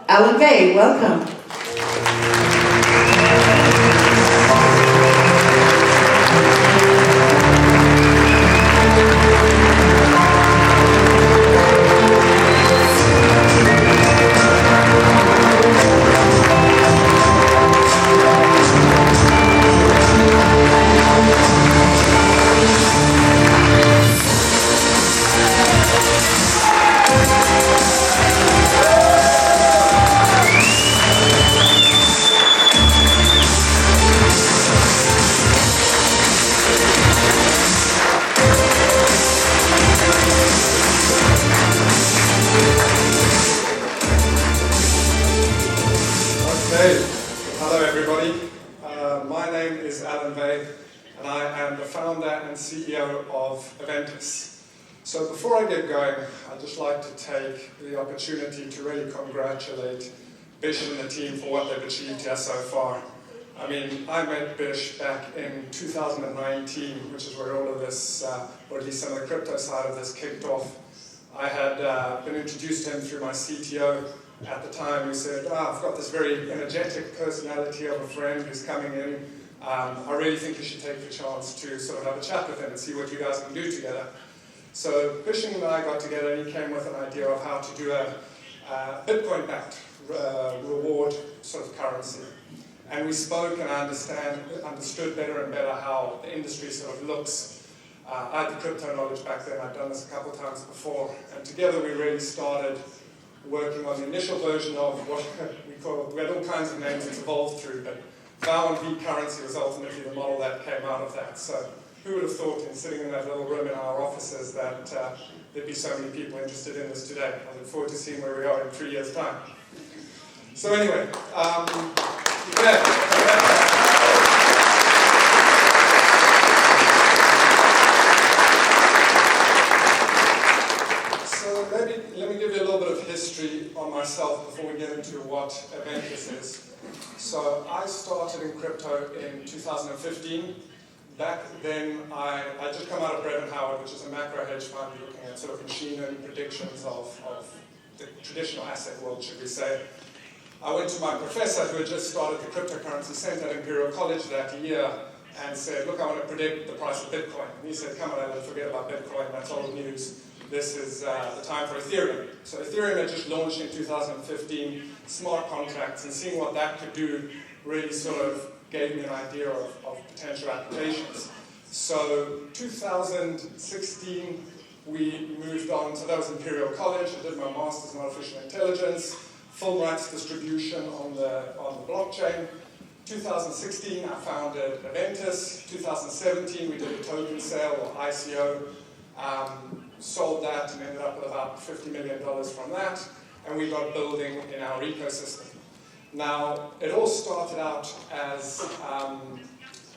Alan Bay, welcome. Hello everybody, my name is Alan Bay and I am the founder and CEO of Aventus. So before I get going, I'd just like to take the opportunity to really congratulate Bish and the team for what they've achieved here so far. I mean, I met Bish back in 2019, which is where all of this, or at least some of the crypto side of this kicked off. I had been introduced to him through my CTO at the time, who said, I've got this very energetic personality of a friend who's coming in. I really think you should take the chance to sort of have a chat with him and see what you guys can do together. So Bishing and I got together and he came with an idea of how to do a Bitcoin-backed reward sort of currency. And we spoke and I understood better and better how the industry sort of looks. I had the crypto knowledge back then, I'd done this a couple of times before, and together we really started working on the initial version of what we had all kinds of names it's evolved through, but Vow and vCurrency was ultimately the model that came out of that. So who would have thought in sitting in that little room in our offices that there'd be so many people interested in this today. I look forward to seeing where we are in 3 years' time. So anyway, let me give you a little bit of history on myself before we get into what Aventus is. So I started in crypto in 2015. Back then, I just come out of Brevan Howard, which is a macro hedge fund looking at sort of machine learning predictions of the traditional asset world, should we say. I went to my professor who had just started the cryptocurrency center at Imperial College that year and said, look, I want to predict the price of Bitcoin. And he said, come on, Alan, forget about Bitcoin, that's old news. This is the time for Ethereum. So Ethereum had just launched in 2015, smart contracts, and seeing what that could do really sort of gave me an idea of potential applications. So 2016, we moved on, so that was Imperial College, I did my master's in artificial intelligence, full rights distribution on the blockchain. 2016, I founded Aventus. 2017, we did a token sale or ICO. Sold that and ended up with about $50 million from that, and we got building in our ecosystem. Now, it all started out as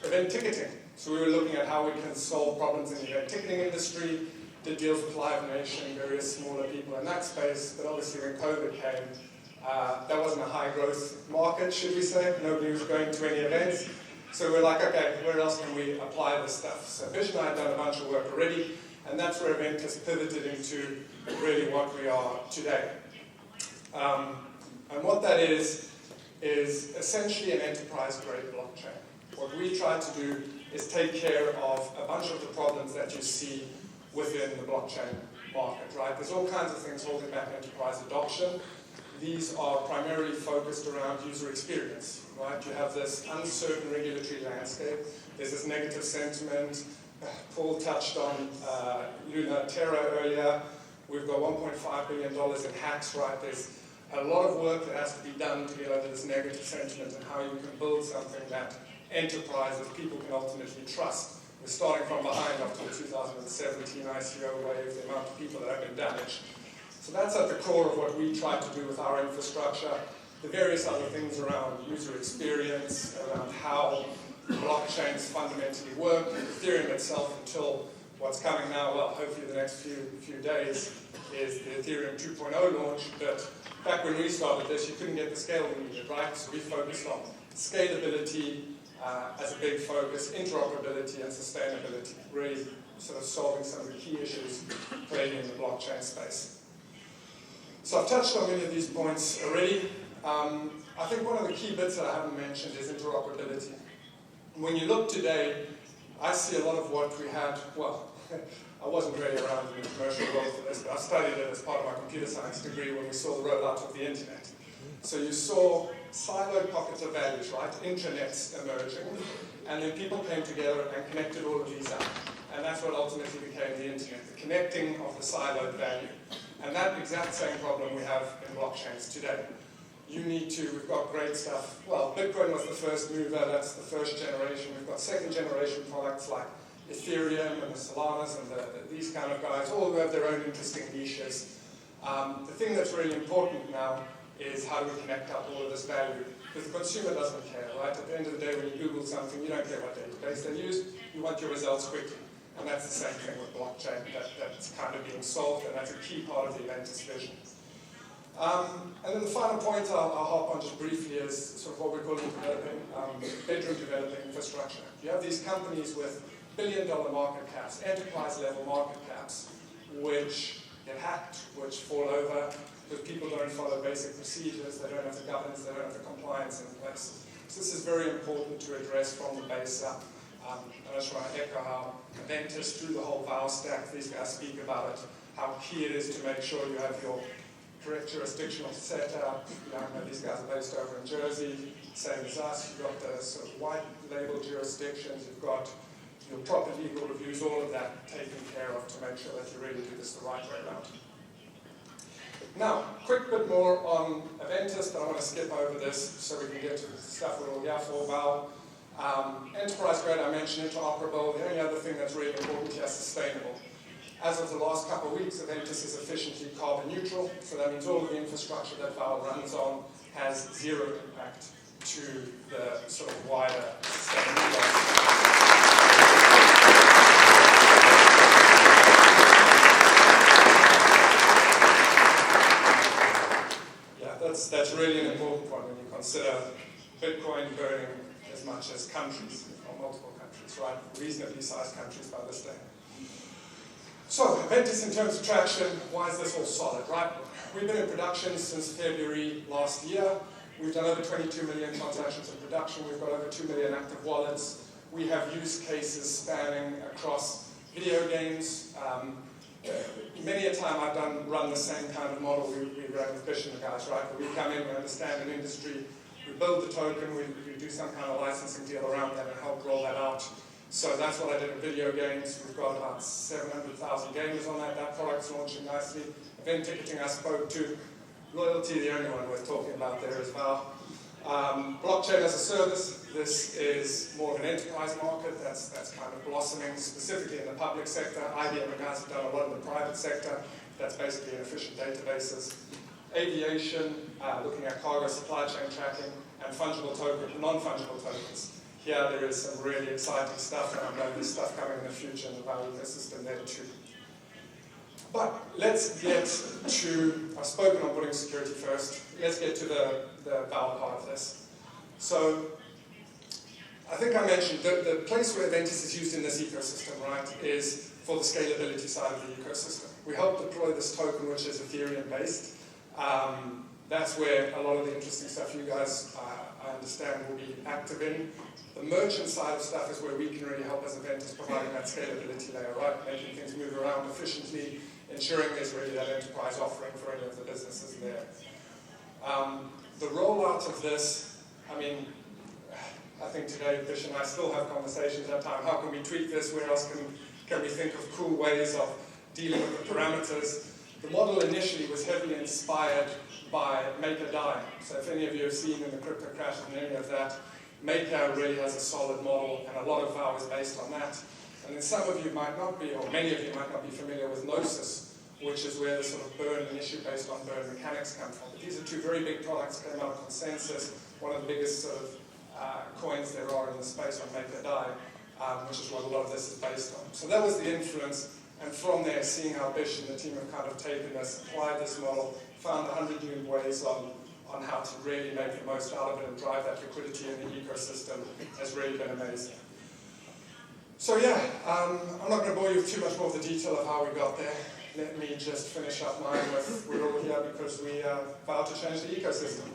event ticketing. So we were looking at how we can solve problems in the event ticketing industry, did deals with Live Nation, various smaller people in that space, but obviously when COVID came, that wasn't a high growth market, should we say. Nobody was going to any events. So we're like, okay, where else can we apply this stuff? So Bish and I had done a bunch of work already, and that's where Aventus pivoted into really what we are today. And what that is essentially an enterprise-grade blockchain. What we try to do is take care of a bunch of the problems that you see within the blockchain market, right? There's all kinds of things holding back enterprise adoption. These are primarily focused around user experience, right? You have this uncertain regulatory landscape. There's this negative sentiment. Paul touched on Luna Terra earlier. We've got $1.5 billion in hacks, right? There's a lot of work that has to be done to get over this negative sentiment and how you can build something that enterprises, people can ultimately trust. We're starting from behind after the 2017 ICO wave, the amount of people that have been damaged. So that's at the core of what we try to do with our infrastructure. The various other things around user experience, around how blockchains fundamentally work. Ethereum itself, until what's coming now, well, hopefully the next few days, is the Ethereum 2.0 launch. But back when we started this, you couldn't get the scale we needed, right? So we focused on scalability as a big focus, interoperability and sustainability, really sort of solving some of the key issues playing in the blockchain space. So I've touched on many of these points already. I think one of the key bits that I haven't mentioned is interoperability. When you look today, I see a lot of what we had, well, I wasn't really around in the commercial world for this, but I studied it as part of my computer science degree when we saw the rollout of the internet. So you saw siloed pockets of values, right? Intranets emerging, and then people came together and connected all of these up. And that's what ultimately became the internet, the connecting of the siloed value. And that exact same problem we have in blockchains today. We've got great stuff. Well, Bitcoin was the first mover, that's the first generation. We've got second generation products like Ethereum and the Solanas and these kind of guys, all who have their own interesting niches. The thing that's really important now is how do we connect up all of this value? Because the consumer doesn't care, right? At the end of the day, when you Google something, you don't care what database they use, you want your results quickly. And that's the same thing with blockchain, that's kind of being solved, and that's a key part of the Aventus vision. And then the final point I'll hop on just briefly is sort of what we're calling bedroom developing infrastructure. You have these companies with billion-dollar market caps, enterprise-level market caps, which get hacked, which fall over, because people don't follow basic procedures, they don't have the governance, they don't have the compliance in place. So this is very important to address from the base up. I just want to echo how Aventus, through the whole Vow stack, these guys speak about it, how key it is to make sure you have your correct jurisdictional setup. These guys are based over in Jersey, same as us. You've got the sort of white label jurisdictions, you've got your proper legal reviews, all of that taken care of to make sure that you really do this the right way around. Now, quick bit more on Aventus, but I want to skip over this so we can get to the stuff we're all here for, Vow. Enterprise grade, I mentioned, interoperable. The only other thing that's really important here is sustainable. As of the last couple of weeks, Aventus is efficiently carbon neutral, so that means all of the infrastructure that Vow runs on has zero impact to the sort of wider sustainability. That's really an important one when you consider Bitcoin burning as much as countries, or multiple countries, right? Reasonably sized countries by this day. So, Aventus in terms of traction, why is this all solid, right? We've been in production since February last year. We've done over 22 million transactions in production. We've got over 2 million active wallets. We have use cases spanning across video games. Many a time I've run the same kind of model we ran with Bish and the guys, right? Where we come in, we understand an industry, we build the token, we do some kind of licensing deal around that and help roll that out. So that's what I did in video games. We've got about 700,000 gamers on that. That product's launching nicely. Event ticketing I spoke to. Loyalty, the only one worth talking about there as well. Blockchain as a service, this is more of an enterprise market that's kind of blossoming, specifically in the public sector. IBM and guys have done a lot in the private sector. That's basically efficient databases. Aviation, looking at cargo supply chain tracking, and fungible token, non-fungible tokens. Here there is some really exciting stuff, and I know there's stuff coming in the future in the Vow ecosystem there too. But let's get to, I've spoken on putting security first, let's get to the Vow part of this. So, I think I mentioned the place where Aventus is used in this ecosystem, right, is for the scalability side of the ecosystem. We help deploy this token, which is Ethereum based. That's where a lot of the interesting stuff you guys, I understand, will be active in. The merchant side of stuff is where we can really help as Aventus, providing that scalability layer, right? Making things move around efficiently, ensuring there's really that enterprise offering for any of the businesses there. The rollout of this, I mean, I think today Bish and I still have conversations at time. How can we tweak this? Where else can we think of cool ways of dealing with the parameters? The model initially was heavily inspired by Make or Die. So if any of you have seen in the crypto crash and any of that, Maker really has a solid model, and a lot of Vow is based on that. And then some of you might not be, or many of you might not be familiar with Gnosis, which is where the sort of burn issue based on burn mechanics come from. But these are two very big products, came out of consensus, one of the biggest sort of coins there are in the space on Make or Die, which is what a lot of this is based on. So that was the influence, and from there, seeing how Bish and the team have kind of taken this, applied this model, found 100 new ways on how to really make the most out of it and drive that liquidity in the ecosystem has really been amazing. So yeah, I'm not going to bore you with too much more of the detail of how we got there. let me just finish up mine with, we're all here because we vow to change the ecosystem.